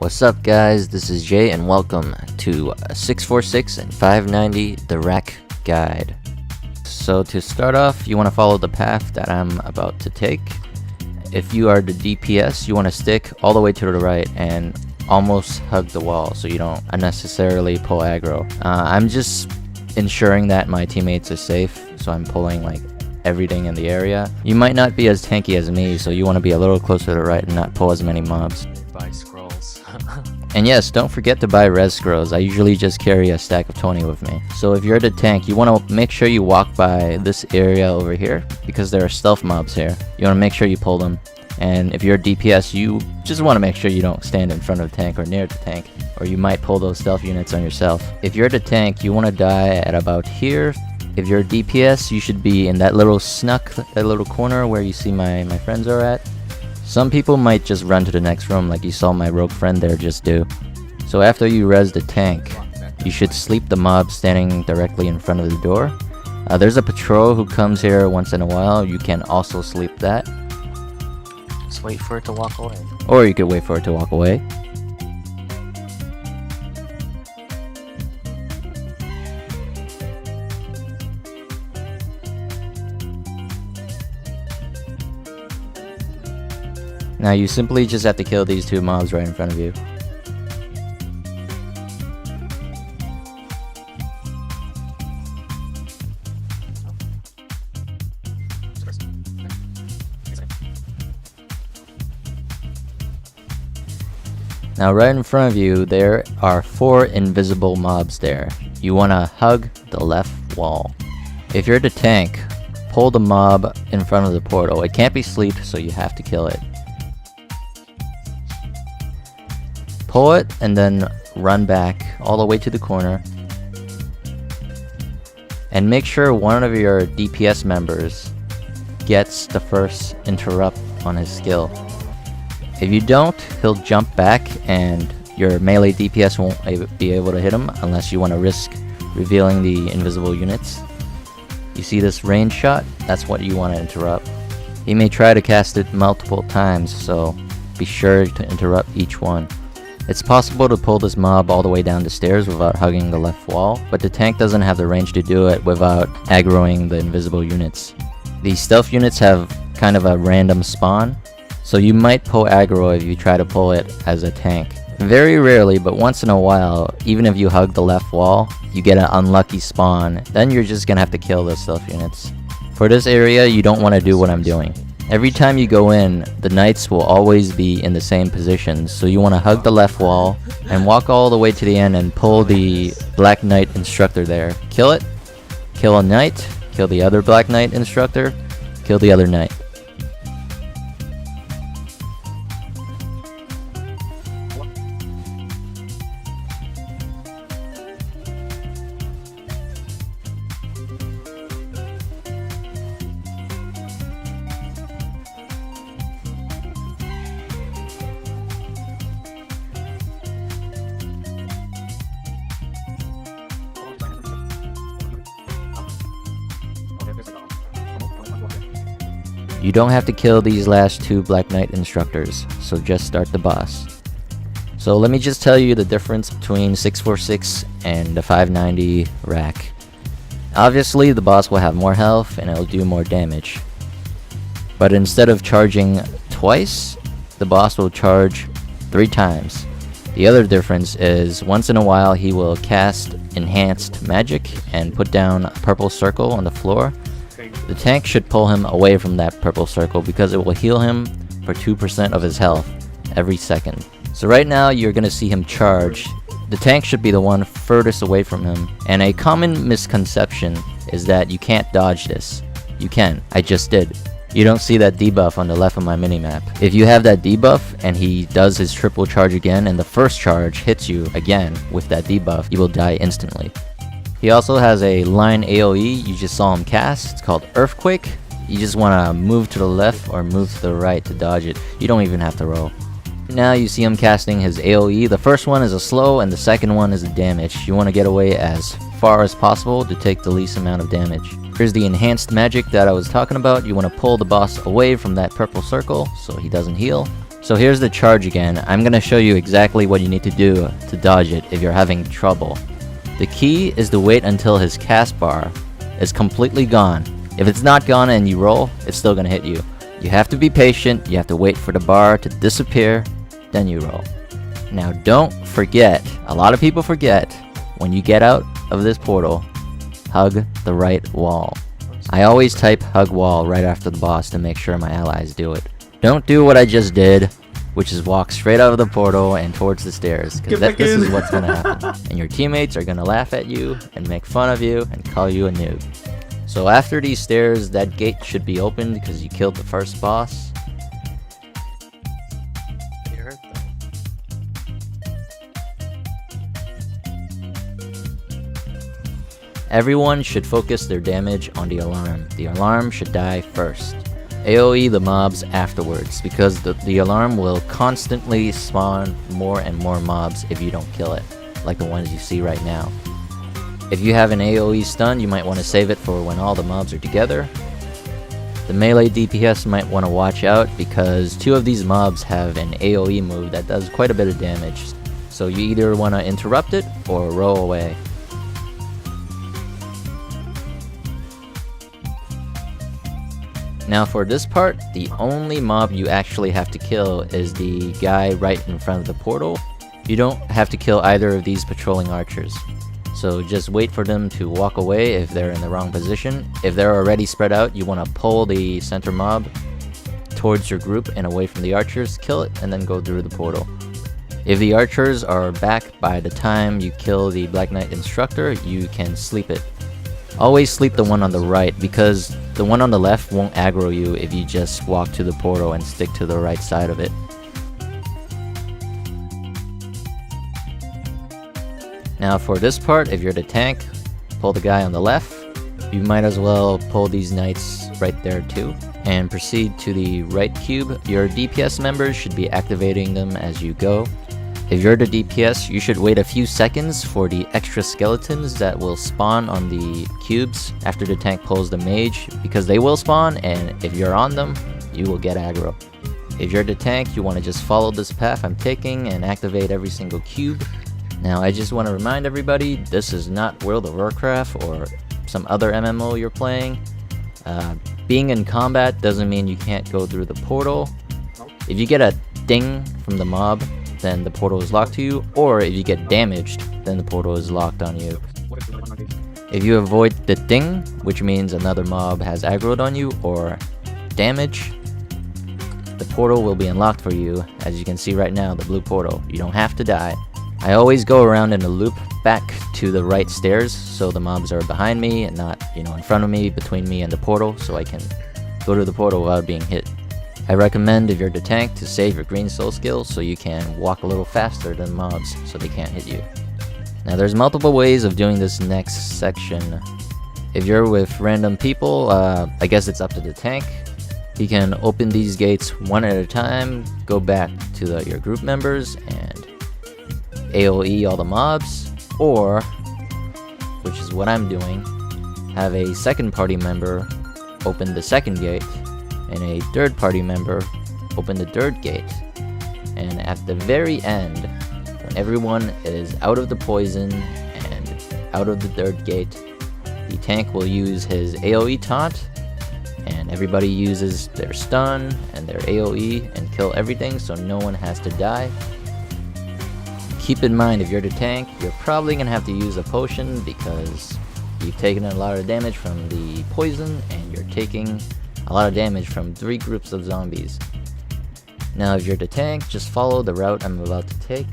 What's up guys, this is Jay and welcome to 646 and 590 the rack guide. So to start off, you want to follow the path that I'm about to take. If you are the DPS, you want to stick all the way to the right and almost hug the wall so you don't unnecessarily pull aggro. I'm just ensuring that my teammates are safe, so I'm pulling like everything in the area. You might not be as tanky as me, so you want to be a little closer to the right and not pull as many mobs. Buy scrolls. And yes, don't forget to buy res scrolls. I usually just carry a stack of 20 with me. So if you're the tank, you want to make sure you walk by this area over here because there are stealth mobs here. You want to make sure you pull them. And if you're a DPS, you just want to make sure you don't stand in front of the tank or near the tank, or you might pull those stealth units on yourself. If you're the tank, you want to die at about here. If you're a DPS, you should be in that little that little corner where you see my friends are at. Some people might just run to the next room like you saw my rogue friend there just do. So after you res the tank, you should sleep the mob standing directly in front of the door. There's a patrol who comes here once in a while. You can also sleep that. Just wait for it to walk away. Or you could wait for it to walk away. Now you simply just have to kill these two mobs right in front of you. Now right in front of you there are 4 invisible mobs there. You want to hug the left wall. If you're the tank, pull the mob in front of the portal. It can't be sleeped, so you have to kill it. Pull it and then run back all the way to the corner. And make sure one of your DPS members gets the first interrupt on his skill. If you don't, he'll jump back and your melee DPS won't be able to hit him unless you want to risk revealing the invisible units. You see this range shot? That's what you want to interrupt. He may try to cast it multiple times, so be sure to interrupt each one. It's possible to pull this mob all the way down the stairs without hugging the left wall, but the tank doesn't have the range to do it without aggroing the invisible units. These stealth units have kind of a random spawn, so you might pull aggro if you try to pull it as a tank. Very rarely, but once in a while, even if you hug the left wall, you get an unlucky spawn, then you're just gonna have to kill the stealth units. For this area, you don't want to do what I'm doing. Every time you go in, the knights will always be in the same position, so you want to hug the left wall and walk all the way to the end and pull the black knight instructor there. Kill it, kill a knight, kill the other black knight instructor, kill the other knight. You don't have to kill these last 2 Black Knight instructors, so just start the boss. So let me just tell you the difference between 646 and the 590 rack. Obviously the boss will have more health and it will do more damage. But instead of charging twice, the boss will charge 3 times. The other difference is once in a while he will cast enhanced magic and put down a purple circle on the floor. The tank should pull him away from that purple circle because it will heal him for 2% of his health every second. So right now you're gonna see him charge. The tank should be the one furthest away from him. And a common misconception is that you can't dodge this. You can. I just did. You don't see that debuff on the left of my minimap. If you have that debuff and he does his triple charge again and the first charge hits you again with that debuff, you will die instantly. He also has a line AoE you just saw him cast. It's called Earthquake. You just want to move to the left or move to the right to dodge it. You don't even have to roll. Now you see him casting his AoE. The first one is a slow and the second one is a damage. You want to get away as far as possible to take the least amount of damage. Here's the enhanced magic that I was talking about. You want to pull the boss away from that purple circle so he doesn't heal. So here's the charge again. I'm gonna show you exactly what you need to do to dodge it if you're having trouble. The key is to wait until his cast bar is completely gone. If it's not gone and you roll, it's still gonna hit you. You have to be patient, you have to wait for the bar to disappear, then you roll. Now don't forget, a lot of people forget, when you get out of this portal, hug the right wall. I always type hug wall right after the boss to make sure my allies do it. Don't do what I just did, which is walk straight out of the portal and towards the stairs, because this is what's gonna happen. And your teammates are gonna laugh at you and make fun of you and call you a noob. So after these stairs, that gate should be opened because you killed the first boss. You hurt them. Everyone should focus their damage on the alarm. The alarm should die first. AoE the mobs afterwards, because the alarm will constantly spawn more and more mobs if you don't kill it, like the ones you see right now. If you have an AoE stun, you might want to save it for when all the mobs are together. The melee DPS might want to watch out because 2 of these mobs have an AoE move that does quite a bit of damage, so you either want to interrupt it or roll away. Now for this part, the only mob you actually have to kill is the guy right in front of the portal. You don't have to kill either of these patrolling archers. So just wait for them to walk away if they're in the wrong position. If they're already spread out, you want to pull the center mob towards your group and away from the archers, kill it, and then go through the portal. If the archers are back by the time you kill the Black Knight instructor, you can sleep it. Always sleep the one on the right, because the one on the left won't aggro you if you just walk to the portal and stick to the right side of it. Now for this part, if you're the tank, pull the guy on the left. You might as well pull these knights right there too, and proceed to the right cube. Your DPS members should be activating them as you go. If you're the DPS, you should wait a few seconds for the extra skeletons that will spawn on the cubes after the tank pulls the mage, because they will spawn, and if you're on them, you will get aggro. If you're the tank, you want to just follow this path I'm taking and activate every single cube. Now I just want to remind everybody, this is not World of Warcraft or some other MMO you're playing. Being in combat doesn't mean you can't go through the portal. If you get a ding from the mob, then the portal is locked to you, or if you get damaged, then the portal is locked on you. If you avoid the ding, which means another mob has aggroed on you, or damage, the portal will be unlocked for you. As you can see right now, the blue portal. You don't have to die. I always go around in a loop back to the right stairs, so the mobs are behind me and not, in front of me, between me and the portal, so I can go to the portal without being hit. I recommend, if you're the tank, to save your green soul skill so you can walk a little faster than mobs so they can't hit you. Now there's multiple ways of doing this next section. If you're with random people, I guess it's up to the tank. He can open these gates one at a time, go back to your group members and AoE all the mobs, or, which is what I'm doing, have a second party member open the second gate and a third party member open the third gate. And at the very end, when everyone is out of the poison and out of the third gate, the tank will use his AoE taunt, and everybody uses their stun and their AoE and kill everything so no one has to die. Keep in mind, if you're the tank, you're probably gonna have to use a potion because you've taken a lot of damage from the poison and you're taking a lot of damage from 3 groups of zombies. Now if you're the tank, just follow the route I'm about to take.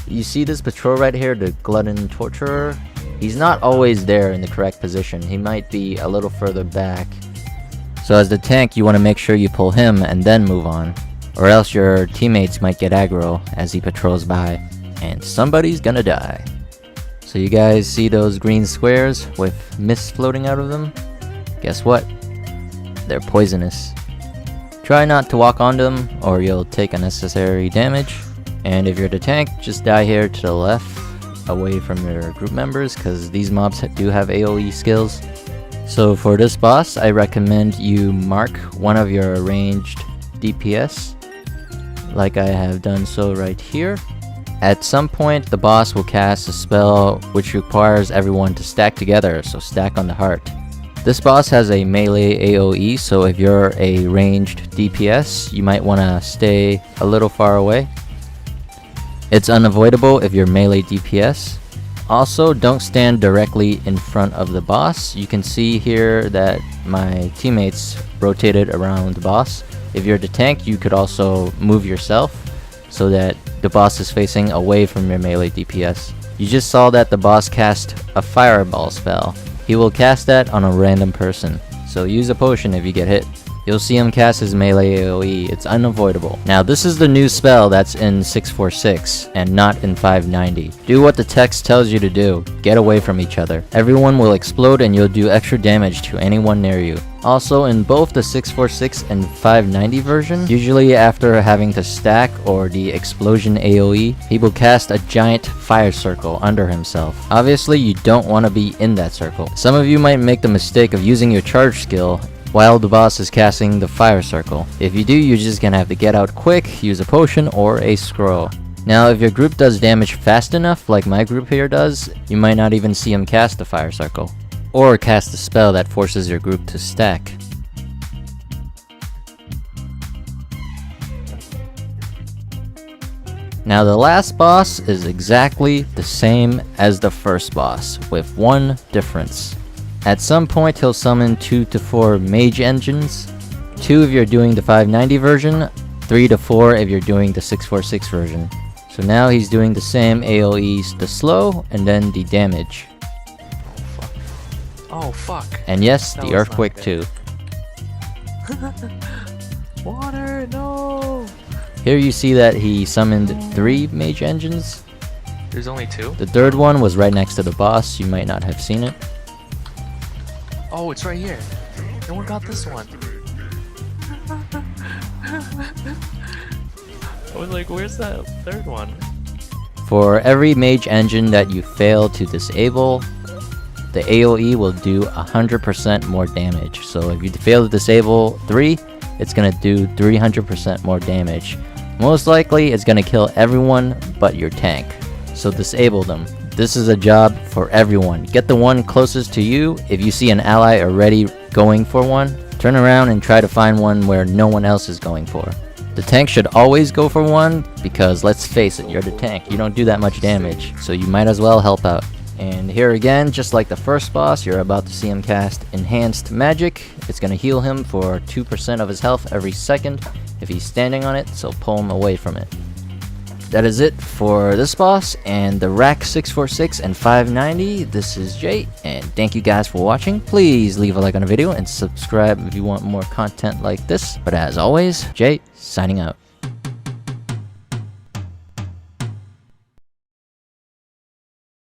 You see this patrol right here, the Glutton Torturer? He's not always there in the correct position. He might be a little further back. So as the tank, you want to make sure you pull him and then move on, or else your teammates might get aggro as he patrols by, and somebody's gonna die. So you guys see those green squares with mist floating out of them? Guess what? They're poisonous. Try not to walk onto them or you'll take unnecessary damage. And if you're the tank, just die here to the left, away from your group members, because these mobs do have AoE skills. So for this boss, I recommend you mark one of your ranged DPS, like I have done so right here. At some point, the boss will cast a spell which requires everyone to stack together, so stack on the heart. This boss has a melee AoE, so if you're a ranged DPS, you might want to stay a little far away. It's unavoidable if you're melee DPS. Also, don't stand directly in front of the boss. You can see here that my teammates rotated around the boss. If you're the tank, you could also move yourself so that the boss is facing away from your melee DPS. You just saw that the boss cast a fireball spell. He will cast that on a random person, so use a potion if you get hit. You'll see him cast his melee AoE, it's unavoidable. Now this is the new spell that's in 646 and not in 590. Do what the text tells you to do, get away from each other. Everyone will explode and you'll do extra damage to anyone near you. Also, in both the 646 and 590 version, usually after having to stack or the explosion AoE, he will cast a giant fire circle under himself. Obviously, you don't want to be in that circle. Some of you might make the mistake of using your charge skill while the boss is casting the fire circle. If you do, you're just gonna have to get out quick, use a potion or a scroll. Now, if your group does damage fast enough, like my group here does, you might not even see him cast the fire circle. Or cast a spell that forces your group to stack. Now the last boss is exactly the same as the first boss, with one difference. At some point he'll summon 2 to 4 mage engines, 2 if you're doing the 590 version, 3 to 4 if you're doing the 646 version. So now he's doing the same AoEs, the slow and then the damage. Oh fuck. And yes, That the was not earthquake good. too. Water, no! Here you see that he summoned 3 mage engines. There's only 2? The third one was right next to the boss, you might not have seen it. Oh, it's right here. No one got this one. I was like, where's that third one? For every mage engine that you fail to disable, the AoE will do 100% more damage. So if you fail to disable 3, it's gonna do 300% more damage. Most likely, it's gonna kill everyone but your tank. So disable them. This is a job for everyone. Get the one closest to you. If you see an ally already going for one, turn around and try to find one where no one else is going for. The tank should always go for one because let's face it, you're the tank. You don't do that much damage, so you might as well help out. And here again, just like the first boss, you're about to see him cast Enhanced Magic. It's going to heal him for 2% of his health every second if he's standing on it, so pull him away from it. That is it for this boss and the rack 646 and 590. This is Jay, and thank you guys for watching. Please leave a like on the video and subscribe if you want more content like this. But as always, Jay signing out.